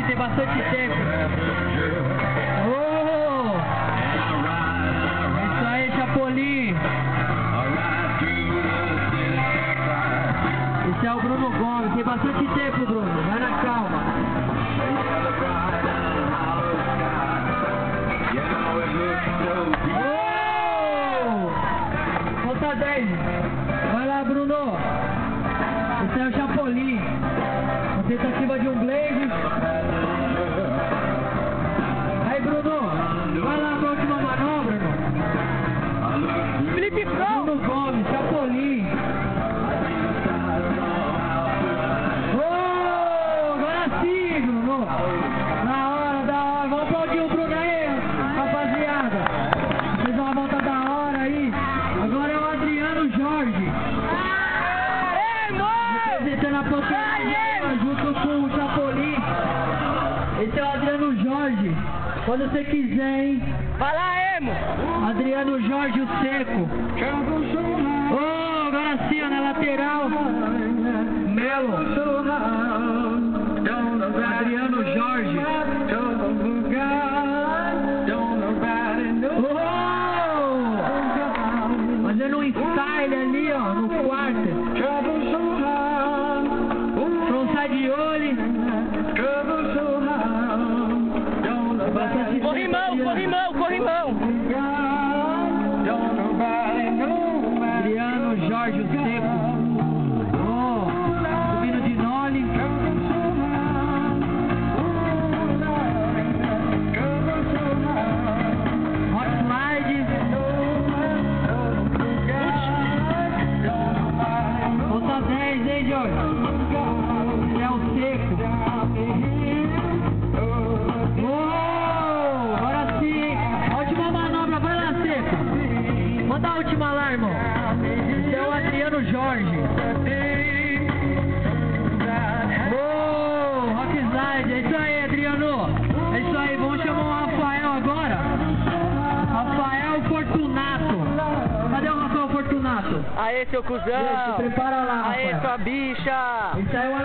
ali, tem bastante tempo. Oh! Isso aí, Chapolin. Esse é o Bruno Gomes, tem bastante tempo, Bruno. Vai na calma. Oh! Conta 10. Vai lá, Bruno. Esse é o Chapolin. A tentativa de um blaze. Aí, Bruno. Vai lá pra última manobra, irmão. Felipe Pro. Bruno Gomes, Chapolin. Oh, agora sim, Bruno. Da hora, da hora. Vamos aplaudir o Bruno aí, rapaziada. Fez uma volta da hora aí. Agora é o Adriano Jorge. Representando a potência junto com o Chapolin. Esse é o Adriano Jorge. Quando você quiser, hein? Vai lá, Emo. Adriano Jorge, o seco. Oh, agora sim, ó, na lateral. Melo. Adriano Jorge. Oh! Fazendo um style ali, ó, no quarto. Frontside Oli. Corrimão, corrimão, corrimão. Adriano Jorge, o seco. Oh, subindo de nole. Hot slide. Volta 10, hein, Jorge? Esse é o seco. Oh, agora sim. A última manobra, vai lá, seco. Manda a última lá, irmão. Esse é o Adriano Jorge. Oh, rock slide. É isso aí, Adriano. É isso aí, vamos chamar o Rafael agora. Rafael Fortunato. Cadê o Rafael Fortunato? Aê, seu cuzão. Se prepara lá, Aê, Rafael. sua bicha. Esse aí é o